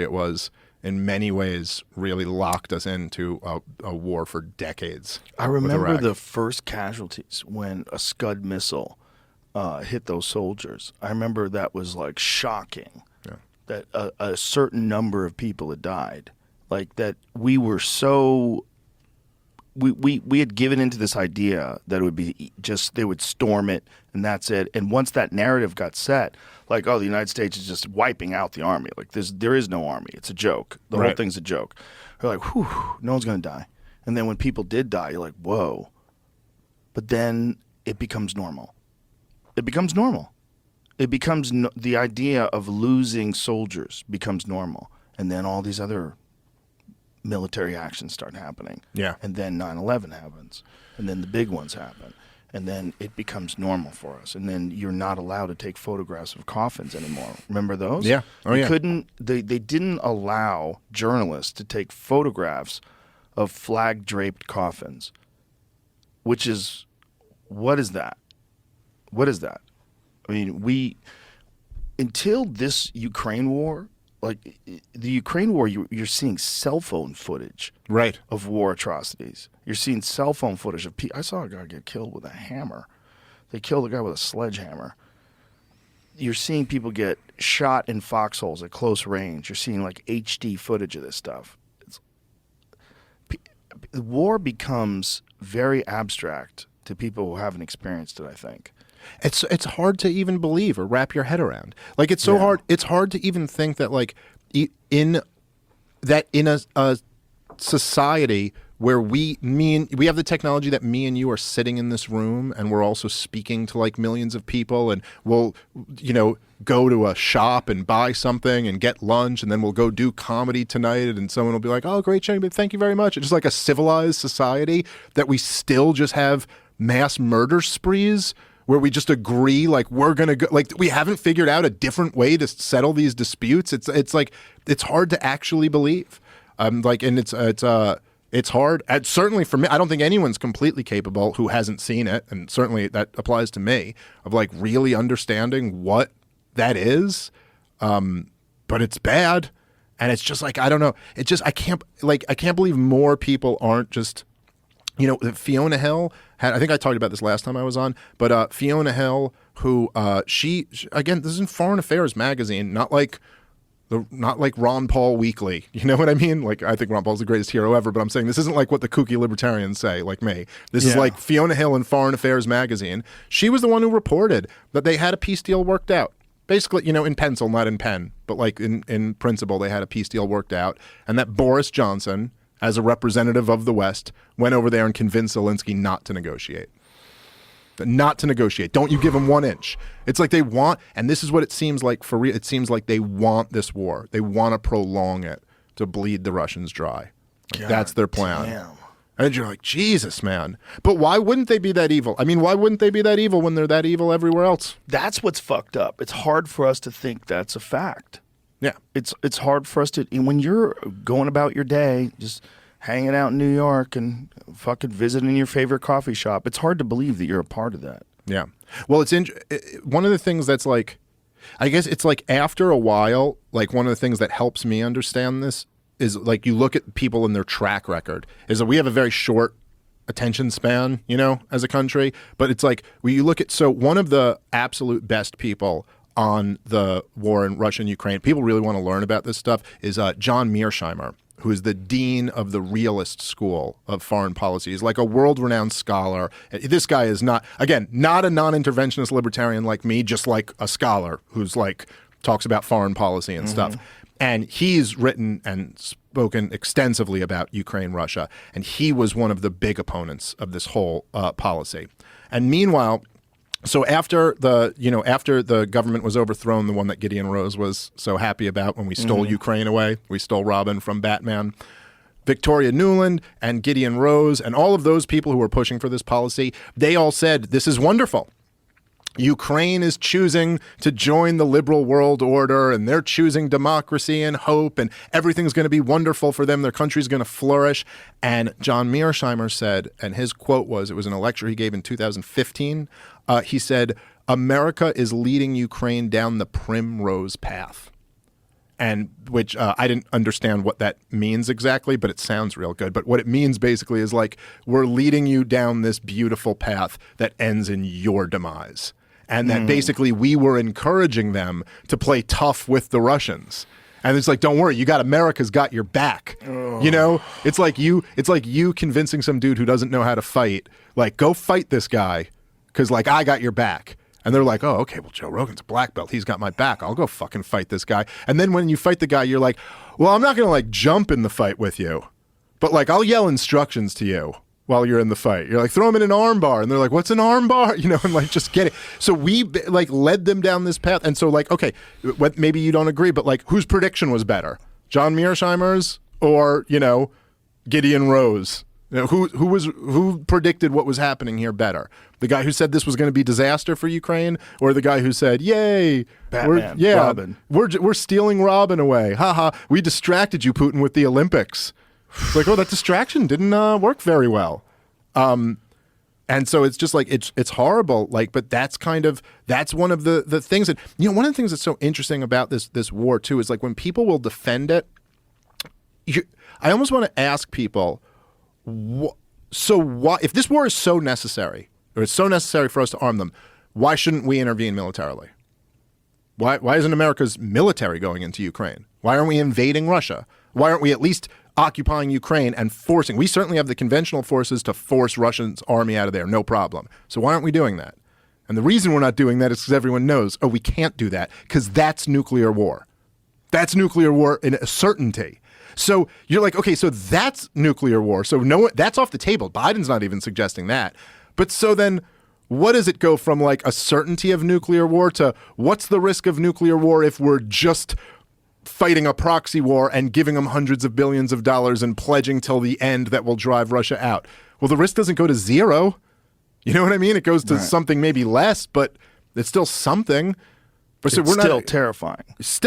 it was in many ways really locked us into a war for decades. I remember the first casualties when a Scud missile hit those soldiers. I remember that was like shocking. Yeah. That a certain number of people had died. Like that we were so we had given into this idea that it would be just they would storm it and that's it. And once that narrative got set, like, oh, the United States is just wiping out the army. Like there is no army. It's a joke. The whole thing's a joke. We're like, whew, no one's gonna die. And then when people did die, you're like, whoa. But then it becomes normal. It becomes normal. It becomes the idea of losing soldiers becomes normal. And then all these other military actions start happening. Yeah. And then 9/11 happens. And then the big ones happen. And then it becomes normal for us. And then you're not allowed to take photographs of coffins anymore. Remember those? Yeah. Oh, yeah. They didn't allow journalists to take photographs of flag-draped coffins, which is, what is that? What is that? I mean, until this Ukraine war, like the Ukraine war, you're seeing cell phone footage of war atrocities. You're seeing cell phone footage of people. I saw a guy get killed with a hammer. They killed a guy with a sledgehammer. You're seeing people get shot in foxholes at close range. You're seeing like HD footage of this stuff. The war becomes very abstract to people who haven't experienced it, I think. It's hard to even believe or wrap your head around. Like it's so hard. It's hard to even think that like in a society where we have the technology that me and you are sitting in this room and we're also speaking to like millions of people and we'll go to a shop and buy something and get lunch and then we'll go do comedy tonight and someone will be like, oh, great, Shane, but thank you very much. It's just like a civilized society that we still just have mass murder sprees where we just agree like we're gonna go, like we haven't figured out a different way to settle these disputes. It's like it's hard to actually believe. It's hard. Certainly for me, I don't think anyone's completely capable who hasn't seen it, and certainly that applies to me, of like really understanding what that is. But it's bad, and it's just like I don't know. It just I can't believe more people aren't just. Fiona Hill had, I think I talked about this last time I was on, but Fiona Hill, who she again, this is in Foreign Affairs magazine, not like Ron Paul Weekly. You know what I mean? Like, I think Ron Paul's the greatest hero ever, but I'm saying this isn't like what the kooky libertarians say, like me. This is like Fiona Hill in Foreign Affairs magazine. She was the one who reported that they had a peace deal worked out. Basically, in pencil, not in pen, but like in principle, they had a peace deal worked out, and that Boris Johnson, as a representative of the West, went over there and convinced Zelensky not to negotiate. Not to negotiate. Don't you give them 1 inch. It's like they want, and this is what it seems like for real. It seems like they want this war. They want to prolong it to bleed the Russians dry. Like, that's their plan. Damn. And you're like, Jesus, man. But why wouldn't they be that evil? I mean, why wouldn't they be that evil when they're that evil everywhere else? That's what's fucked up. It's hard for us to think that's a fact. Yeah. It's hard for us to, when you're going about your day, just hanging out in New York and fucking visiting your favorite coffee shop, it's hard to believe that you're a part of that. Yeah. Well, one of the things that's like, I guess it's like after a while, like one of the things that helps me understand this is like you look at people and their track record is that we have a very short attention span, as a country, but it's like when you look at, so one of the absolute best people on the war in Russia and Ukraine, people really want to learn about this stuff, is John Mearsheimer, who is the dean of the realist school of foreign policy. He's like a world-renowned scholar. This guy is not a non-interventionist libertarian like me, just like a scholar who's like talks about foreign policy and stuff. And he's written and spoken extensively about Ukraine, Russia, and he was one of the big opponents of this whole policy. And meanwhile, so after the government was overthrown, the one that Gideon Rose was so happy about when we stole Ukraine away, we stole Robin from Batman, Victoria Nuland and Gideon Rose and all of those people who were pushing for this policy, they all said, this is wonderful. Ukraine is choosing to join the liberal world order and they're choosing democracy and hope and everything's going to be wonderful for them. Their country's going to flourish. And John Mearsheimer said, and his quote was, it was in a lecture he gave in 2015, he said, America is leading Ukraine down the primrose path. and which I didn't understand what that means exactly, but it sounds real good. But what it means basically is like, we're leading you down this beautiful path that ends in your demise. And that basically we were encouraging them to play tough with the Russians. And it's like, don't worry, you got America's got your back. Oh. You know, it's like you convincing some dude who doesn't know how to fight, like, go fight this guy, because like I got your back. And they're like, oh, okay, well, Joe Rogan's a black belt. He's got my back. I'll go fucking fight this guy. And then when you fight the guy, you're like, well, I'm not going to like jump in the fight with you, but like I'll yell instructions to you while you're in the fight. You're like, throw him in an arm bar. And they're like, what's an arm bar? You know, and like, just get it. So we like led them down this path. And so like, okay, maybe you don't agree, but like, whose prediction was better? John Mearsheimer's or, you know, Gideon Rose? You know, who predicted what was happening here better? The guy who said this was going to be disaster for Ukraine, or the guy who said, "Yay, Batman, Robin. we're stealing Robin away, haha, we distracted you, Putin, with the Olympics." It's like, oh, that distraction didn't work very well, and so it's just like it's horrible. Like, but that's one of the things that, you know, one of the things that's so interesting about this war too is like when people will defend it, I almost want to ask people, so why, if this war is so necessary, or it's so necessary for us to arm them, why shouldn't we intervene militarily? Why isn't America's military going into Ukraine? Why aren't we invading Russia? Why aren't we at least occupying Ukraine and forcing? We certainly have the conventional forces to force Russia's army out of there, no problem. So why aren't we doing that? And the reason we're not doing that is because everyone knows, oh, we can't do that because that's nuclear war. That's nuclear war in a certainty. So you're like, okay, so that's nuclear war. So that's off the table. Biden's not even suggesting that. But so then what does it go from like a certainty of nuclear war to what's the risk of nuclear war if we're just fighting a proxy war and giving them hundreds of billions of dollars and pledging till the end that will drive Russia out? Well, the risk doesn't go to zero. You know what I mean? It goes to something maybe less, but it's still something. But so it's we're still not terrifying. Still